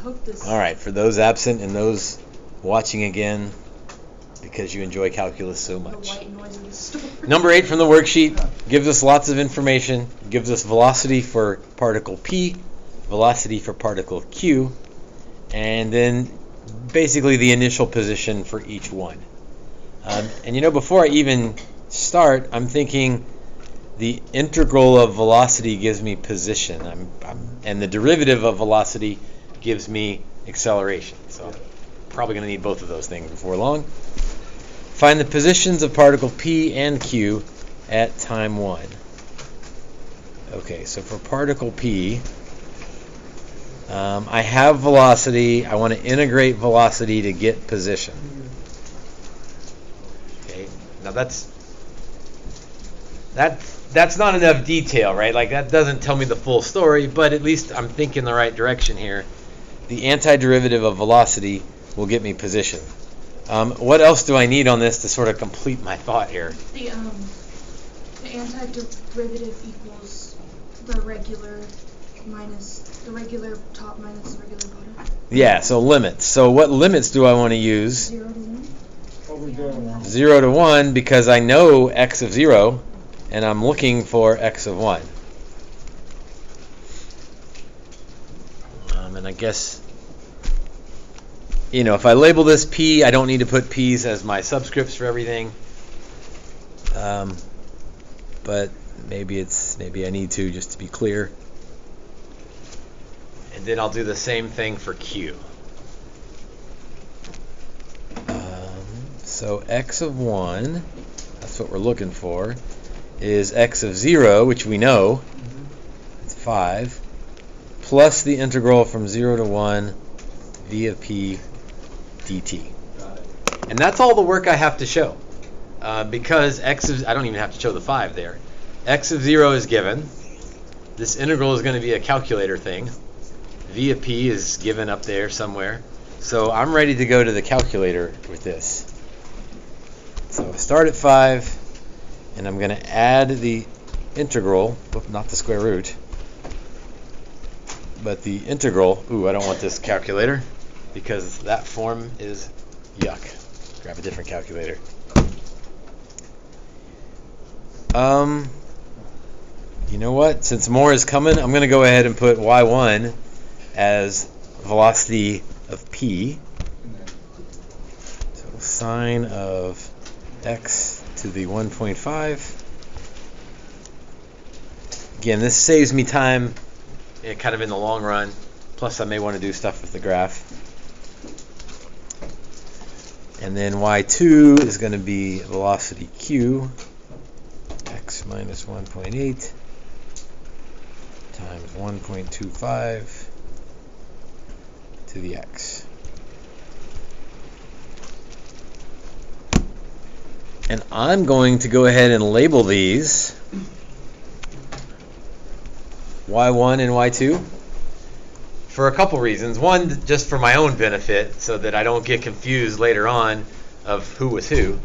hope this... All right, for those absent and those watching again because you enjoy calculus so much. The white noise of the story. Number 8 from the worksheet gives us lots of information. Gives us velocity for particle P, velocity for particle Q, and then basically the initial position for each one. And you know, before I even start, I'm thinking the integral of velocity gives me position, and the derivative of velocity gives me acceleration. So probably going to need both of those things before long. Find the positions of particle P and Q at time 1. Okay, so for particle P, I have velocity. I want to integrate velocity to get position. Okay, now that's not enough detail, right? Like, that doesn't tell me the full story, but at least I'm thinking the right direction here. The antiderivative of velocity will get me position. What else do I need on this to sort of complete my thought here? The antiderivative equals the regular top minus the regular bottom. Yeah, so limits. So what limits do I want to use? 0 to 1. 0 to 1, because I know x of 0, and I'm looking for x of 1. And I guess, you know, if I label this P, I don't need to put P's as my subscripts for everything. But maybe I need to, just to be clear. And then I'll do the same thing for Q. So x of 1, that's what we're looking for, is x of 0, which we know, it's 5, plus the integral from 0 to 1 v of p dt. And that's all the work I have to show. Because I don't even have to show the 5 there. X of 0 is given. This integral is going to be a calculator thing. V of p is given up there somewhere. So I'm ready to go to the calculator with this. So I start at 5, and I'm going to add the integral, not the square root, but the integral. Ooh, I don't want this calculator, because that form is yuck. Grab a different calculator. You know what? Since more is coming, I'm going to go ahead and put y1 as velocity of p. So sine of x to the 1.5. Again, this saves me time kind of in the long run. Plus, I may want to do stuff with the graph. And then y2 is going to be velocity q, x minus 1.8 times 1.25 to the x. And I'm going to go ahead and label these y1 and y2 for a couple reasons. One, just for my own benefit, so that I don't get confused later on of who was who.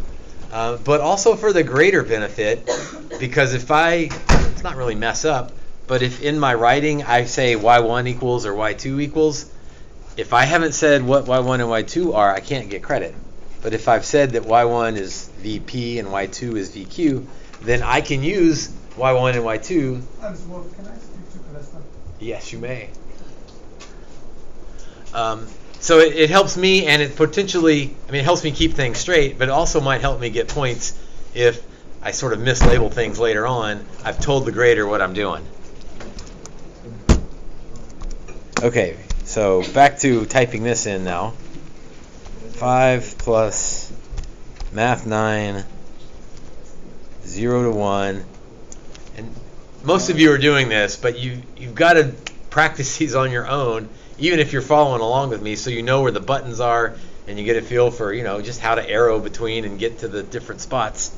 But also for the greater benefit, because let's not really mess up, but if in my writing I say y1 equals or y2 equals, if I haven't said what y1 and y2 are, I can't get credit. But if I've said that y1 is vp and y2 is vq, then I can use y1 and y2. Can I speak to Palestine? Yes, you may. So it helps me, and it helps me keep things straight, but it also might help me get points if I sort of mislabel things later on. I've told the grader what I'm doing. Okay, so back to typing this in now. 5 plus math 9, 0 to 1. And most of you are doing this, but you've got to practice these on your own, even if you're following along with me, so you know where the buttons are and you get a feel for, just how to arrow between and get to the different spots.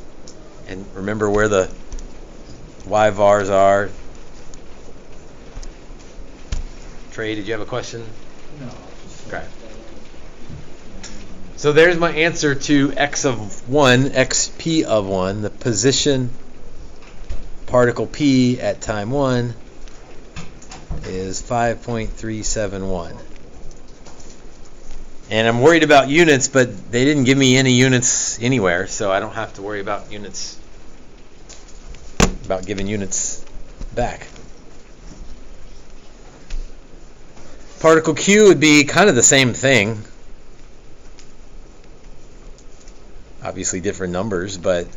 And remember where the Y vars are. Trey, did you have a question? No. Okay. So there's my answer to x of 1, xp of 1, the position particle p at time 1 is 5.371. And I'm worried about units, but they didn't give me any units anywhere, so I don't have to worry about units, about giving units back. Particle Q would be kind of the same thing. Obviously different numbers, but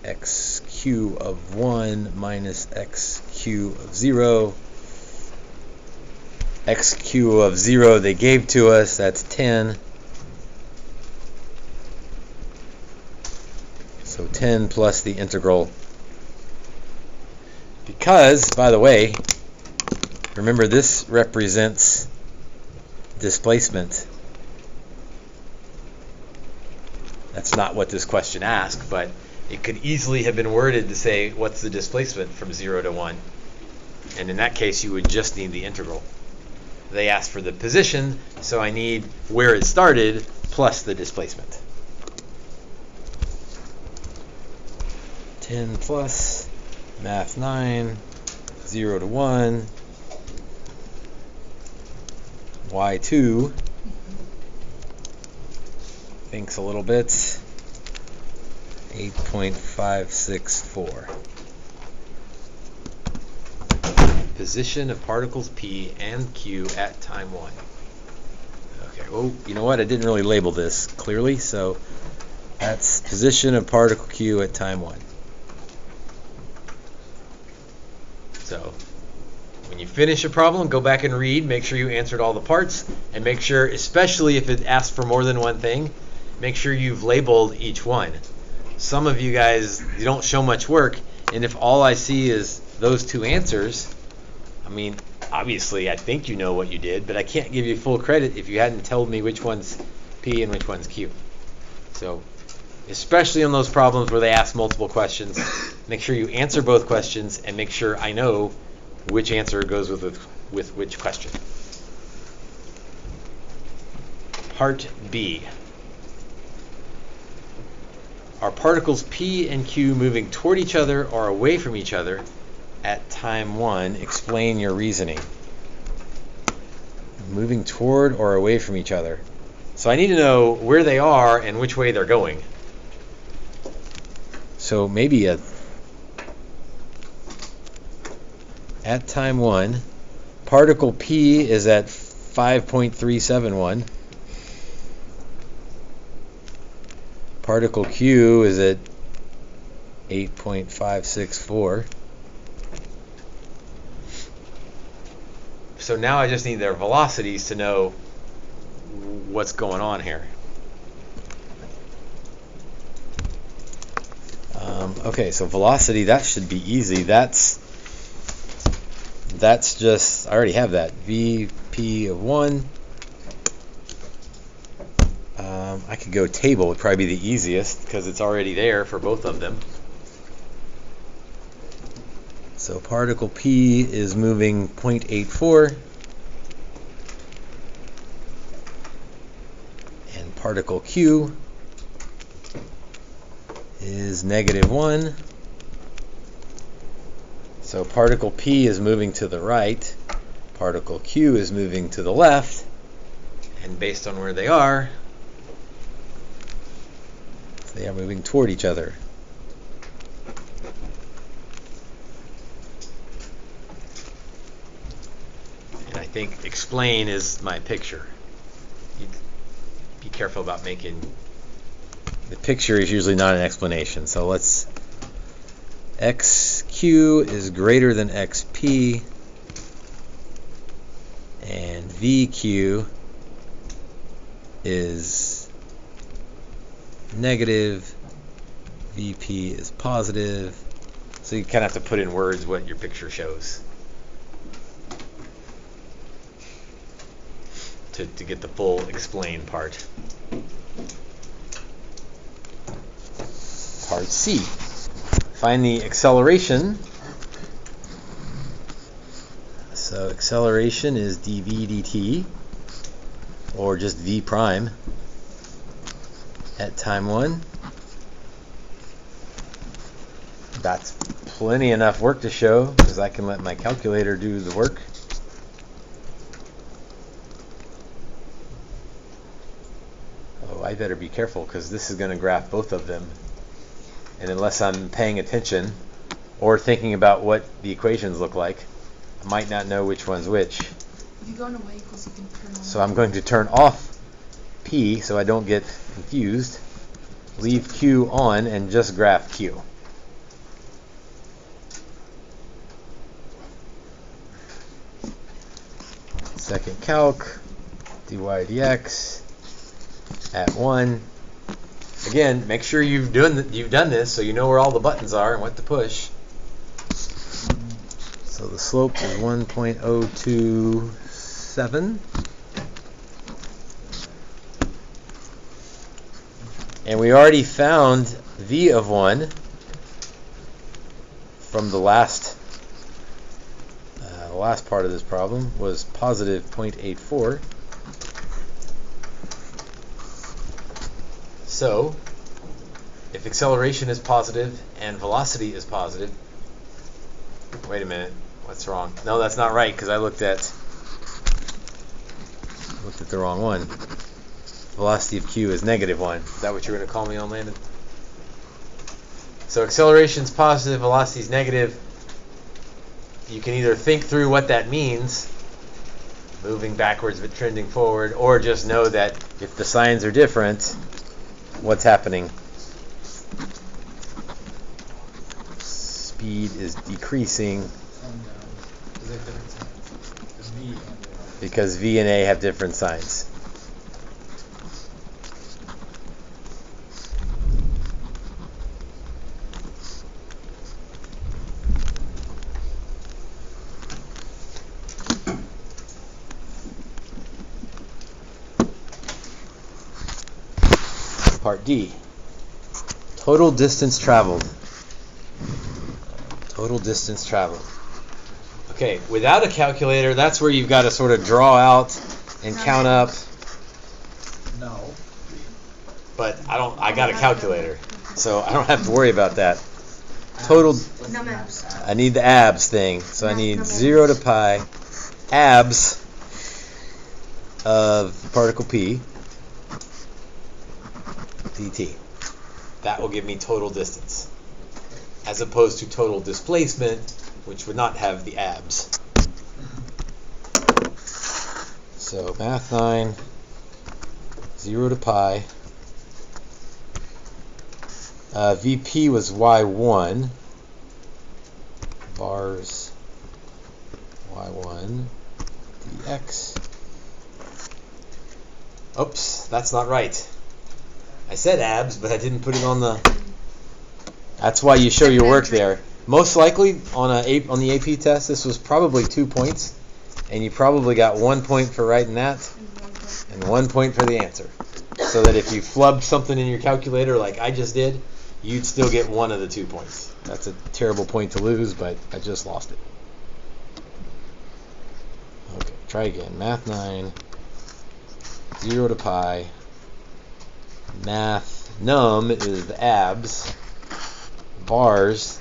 xq of 1 minus xq of 0. xq of 0 they gave to us, that's 10. So 10 plus the integral. Because, by the way, remember this represents displacement. That's not what this question asked, but it could easily have been worded to say, what's the displacement from 0 to 1? And in that case, you would just need the integral. They asked for the position, so I need where it started plus the displacement. 10 plus math 9, 0 to 1, y2, thinks a little bit, 8.564. Position of particles P and Q at time 1. Okay, oh, you know what? I didn't really label this clearly, so that's position of particle Q at time 1. So, when you finish a problem, go back and read, make sure you answered all the parts, and make sure, especially if it asks for more than one thing, make sure you've labeled each one. Some of you guys, you don't show much work, and if all I see is those two answers, I mean, obviously I think you know what you did, but I can't give you full credit if you hadn't told me which one's P and which one's Q. So, especially on those problems where they ask multiple questions, make sure you answer both questions and make sure I know which answer goes with which question. Part B. Are particles P and Q moving toward each other or away from each other at time 1? Explain your reasoning. Moving toward or away from each other. So I need to know where they are and which way they're going. So maybe at time 1, particle P is at 5.371. Particle Q is at 8.564. So now I just need their velocities to know what's going on here. Okay, so velocity, that should be easy. That's just, I already have that. Vp of 1. I could go table, would probably be the easiest because it's already there for both of them. So particle P is moving 0.84. And particle Q is -1. So particle P is moving to the right, particle Q is moving to the left, and based on where they are moving toward each other. And I think explain is my picture. You be careful about making the picture is usually not an explanation. So let's xq is greater than xp, and vq is negative, vp is positive. So you kind of have to put in words what your picture shows to get the full explain part. Part C. Find the acceleration. So acceleration is dv dt, or just v prime, at time 1. That's plenty enough work to show, because I can let my calculator do the work. I better be careful because this is going to graph both of them. And unless I'm paying attention or thinking about what the equations look like, I might not know which one's which. If you go into y equals, you can turn on. So I'm going to turn off P so I don't get confused. Leave Q on and just graph Q. Second calc, dy dx at 1. Again, make sure you've done this so you know where all the buttons are and what to push. So the slope is 1.027. And we already found v of 1 from the last part of this problem was positive 0.84. So, if acceleration is positive and velocity is positive, wait a minute, what's wrong? No, that's not right because I looked at the wrong one. Velocity of q is negative 1. Is that what you're going to call me on, Landon? So acceleration is positive, velocity is negative. You can either think through what that means, moving backwards but trending forward, or just know that if the signs are different, what's happening? Speed is decreasing because V and A have different signs. Part D. Total distance traveled. Total distance traveled. Okay, without a calculator, that's where you've got to sort of draw out and count up. No. But I got a calculator, so I don't have to worry about that. Total. No maps. I need the abs thing, so I need 0 to pi abs of the particle p dt. That will give me total distance, as opposed to total displacement, which would not have the abs. So math 9, 0 to pi. VP was y1, bars y1 dx. Oops, that's not right. I said abs, but I didn't put it on the... That's why you show your work there. Most likely, on the AP test, this was probably 2 points, and you probably got 1 point for writing that, and 1 point for the answer. So that if you flubbed something in your calculator like I just did, you'd still get 1 of the 2 points. That's a terrible point to lose, but I just lost it. Okay, try again. Math 9, 0 to pi. Math num is the abs. Bars,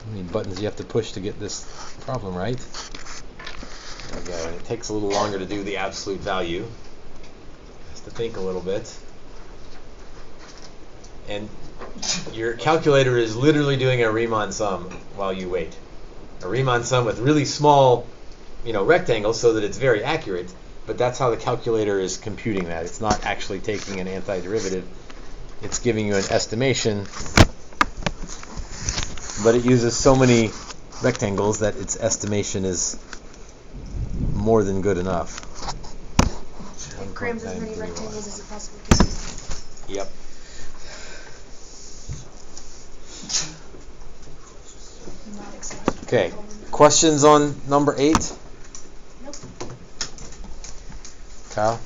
how many buttons do you have to push to get this problem right? There we go. And it takes a little longer to do the absolute value. Has to think a little bit. And your calculator is literally doing a Riemann sum while you wait. A Riemann sum with really small, rectangles so that it's very accurate. But that's how the calculator is computing that. It's not actually taking an antiderivative. It's giving you an estimation. But it uses so many rectangles that its estimation is more than good enough. It crams as many rectangles as it possibly can. Yep. Not excited. Okay. Questions on number 8? Nope. Kyle?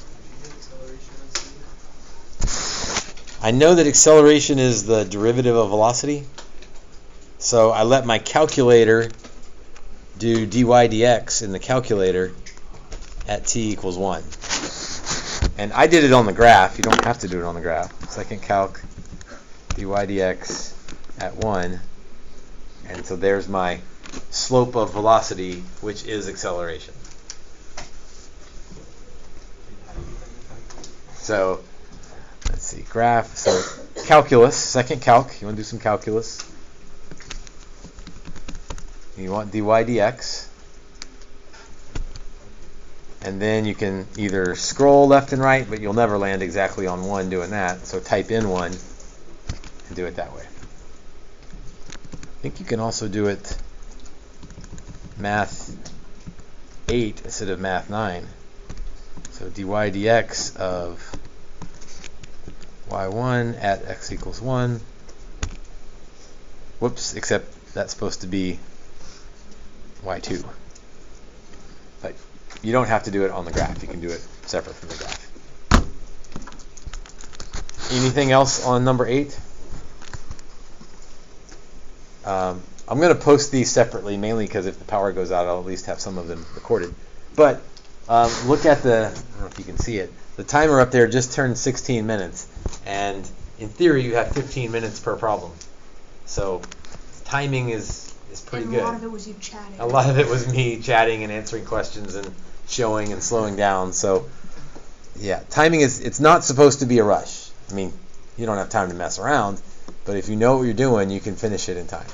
I know that acceleration is the derivative of velocity. So I let my calculator do dy dx in the calculator at t equals 1. And I did it on the graph. You don't have to do it on the graph. Second calc, dy dx at 1. And so there's my slope of velocity, which is acceleration. So let's see. see, graph. So calculus, second calc. You want to do some calculus. You want dy dx. And then you can either scroll left and right, but you'll never land exactly on 1 doing that. So type in 1 and do it that way. I think you can also do it math 8 instead of math 9. So dy dx of y1 at x equals 1. Whoops, except that's supposed to be y2. But you don't have to do it on the graph. You can do it separate from the graph. Anything else on number 8? I'm going to post these separately, mainly because if the power goes out, I'll at least have some of them recorded. But look at the, I don't know if you can see it, the timer up there just turned 16 minutes. And in theory, you have 15 minutes per problem. So timing is pretty good. A lot of it was you chatting. A lot of it was me chatting and answering questions and showing and slowing down. So yeah, timing it's not supposed to be a rush. I mean, you don't have time to mess around, but if you know what you're doing, you can finish it in time.